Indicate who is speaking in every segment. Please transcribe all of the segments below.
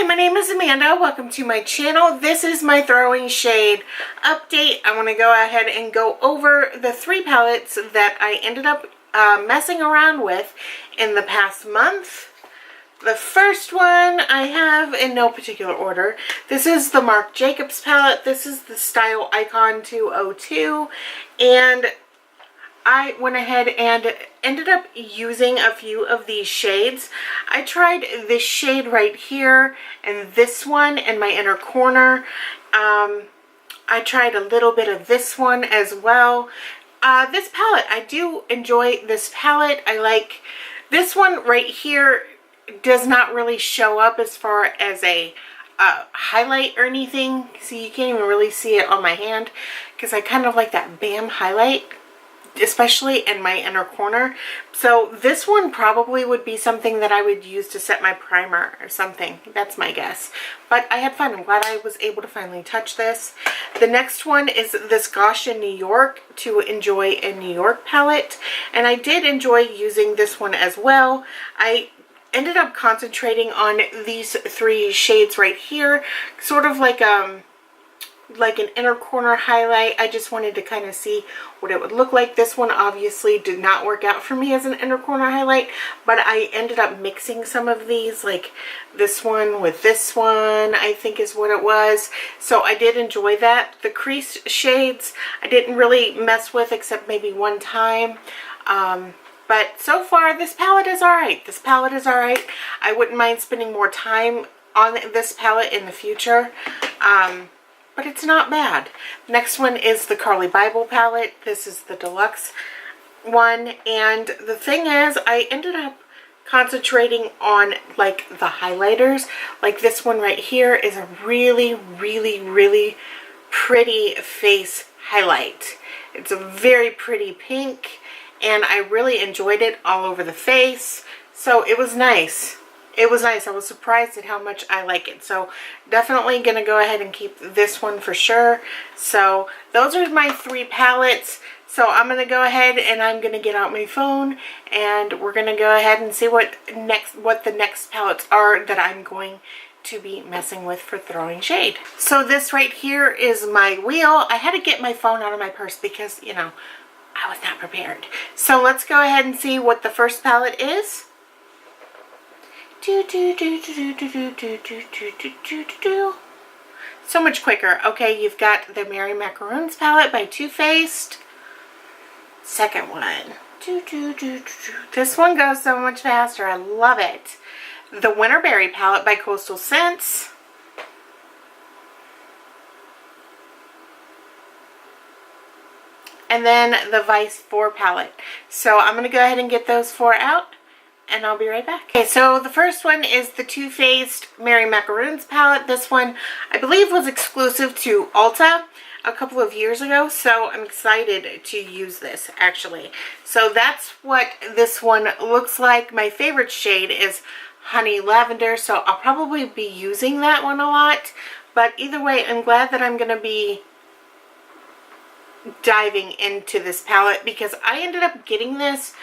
Speaker 1: Hi, my name is Amanda. Welcome to my channel. This is my throwing shade update. I want to go ahead and go over the 3 palettes that I ended up messing around with in the past month. The first one I have in no particular order. This is the Marc Jacobs palette. This is the Style Icon 202, and I went ahead and ended up using a few of these shades. I tried this shade right here and this one in my inner corner. I tried a little bit of this one as well. This palette, I do enjoy this palette. I like this one right here. Does not really show up as far as a highlight or anything. See, you can't even really see it on my hand because I kind of like that bam highlight, especially in my inner corner. So this one probably would be something that I would use to set my primer or something. That's my guess. But I had fun. I'm glad I was able to finally touch this. The next one is this Gosh in New York to Enjoy in New York palette. And I did enjoy using this one as well. I ended up concentrating on these 3 shades right here. Sort of like an inner corner highlight. I just wanted to kind of see what it would look like. This one obviously did not work out for me as an inner corner highlight, but I ended up mixing some of these, like this one with this one, I think is what it was. So I did enjoy that. The crease shades I didn't really mess with except maybe one time. But so far this palette is alright. This palette is alright. I wouldn't mind spending more time on this palette in the future. But it's not bad. Next one is the Carly Bible palette. This is the deluxe one. And the thing is, I ended up concentrating on like the highlighters. Like this one right here is a really, really, really pretty face highlight. It's a very pretty pink, and I really enjoyed it all over the face. So it was nice. It was nice. I was surprised at how much I like it. So definitely going to go ahead and keep this one for sure. So those are my 3 palettes. So I'm going to go ahead and I'm going to get out my phone and we're going to go ahead and see what the next palettes are that I'm going to be messing with for throwing shade. So this right here is my wheel. I had to get my phone out of my purse because, you know, I was not prepared. So let's go ahead and see what the first palette is. So much quicker. Okay, you've got the Mary Macaroons palette by Too Faced. Second one. This one goes so much faster. I love it. The Winterberry palette by Coastal Scents. And then the Vice 4 palette. So I'm going to go ahead and get those 4 out, and I'll be right back. Okay, so the first one is the Too Faced Mary Macaroons palette. This one, I believe, was exclusive to Ulta a couple of years ago, so I'm excited to use this, actually. So that's what this one looks like. My favorite shade is Honey Lavender, so I'll probably be using that one a lot. But either way, I'm glad that I'm going to be diving into this palette because I ended up getting this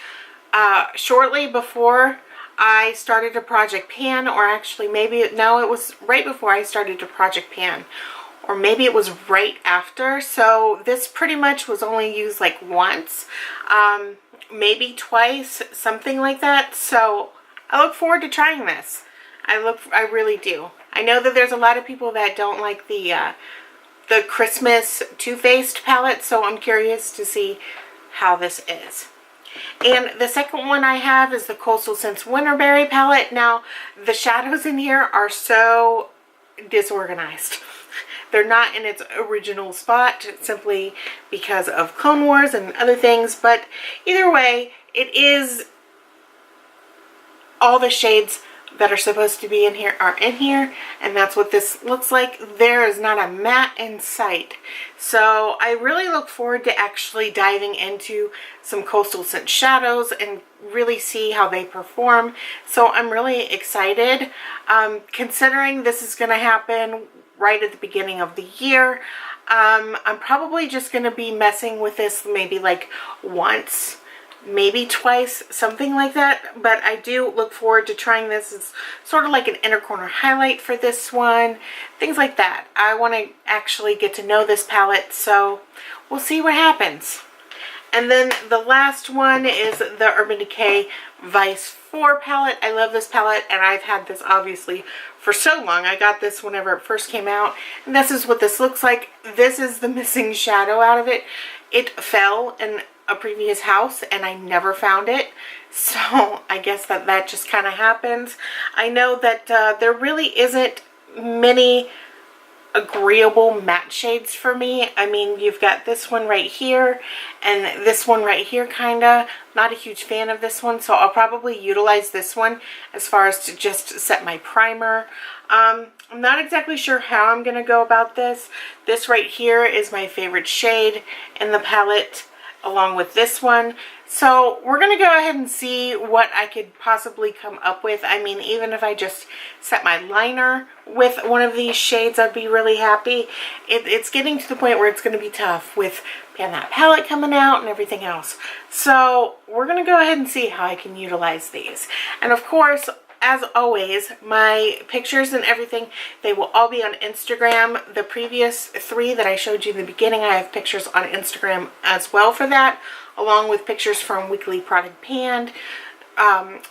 Speaker 1: shortly before I started to Project Pan, or actually maybe, no, it was right before I started to Project Pan, or maybe it was right after. So this pretty much was only used like once, maybe twice, something like that. So I look forward to trying this. I really do. I know that there's a lot of people that don't like the Christmas Too Faced palette, so I'm curious to see how this is. And the second one I have is the Coastal Scents Winterberry palette. Now, the shadows in here are so disorganized. They're not in its original spot simply because of Clone Wars and other things, but either way, it is all the shades that are supposed to be in here are in here, and that's what this looks like. There is not a matte in sight. So I really look forward to actually diving into some Coastal Scent shadows and really see how they perform. So I'm really excited. Considering this is going to happen right at the beginning of the year, I'm probably just going to be messing with this maybe like once maybe twice, something like that. But I do look forward to trying this. It's sort of like an inner corner highlight for this one, things like that. I want to actually get to know this palette, so we'll see what happens. And then the last one is the Urban Decay Vice 4 palette. I love this palette, and I've had this obviously for so long. I got this whenever it first came out, and this is what this looks like. This is the missing shadow out of it. It fell in a previous house, and I never found it. So I guess that just kind of happens. I know that there really isn't many agreeable matte shades for me. I mean, you've got this one right here and this one right here, kinda. Not a huge fan of this one, so I'll probably utilize this one as far as to just set my primer. I'm not exactly sure how I'm gonna go about this. This right here is my favorite shade in the palette, along with this one. So we're going to go ahead and see what I could possibly come up with. I mean, even if I just set my liner with one of these shades, I'd be really happy. It's getting to the point where it's going to be tough with that palette coming out and everything else. So we're going to go ahead and see how I can utilize these. And of course, as always, my pictures and everything, they will all be on Instagram. The previous 3 that I showed you in the beginning, I have pictures on Instagram as well for that, along with pictures from Weekly Product Pan.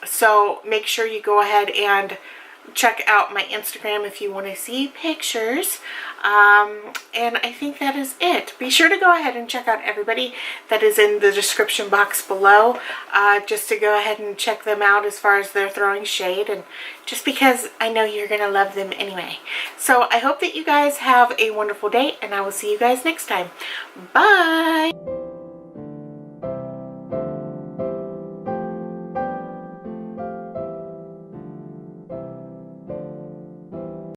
Speaker 1: So make sure you go ahead and check out my Instagram if you want to see pictures. And I think that is it. Be sure to go ahead and check out everybody that is in the description box below, just to go ahead and check them out as far as their throwing shade, and just because I know you're going to love them anyway. So I hope that you guys have a wonderful day, and I will see you guys next time. Bye!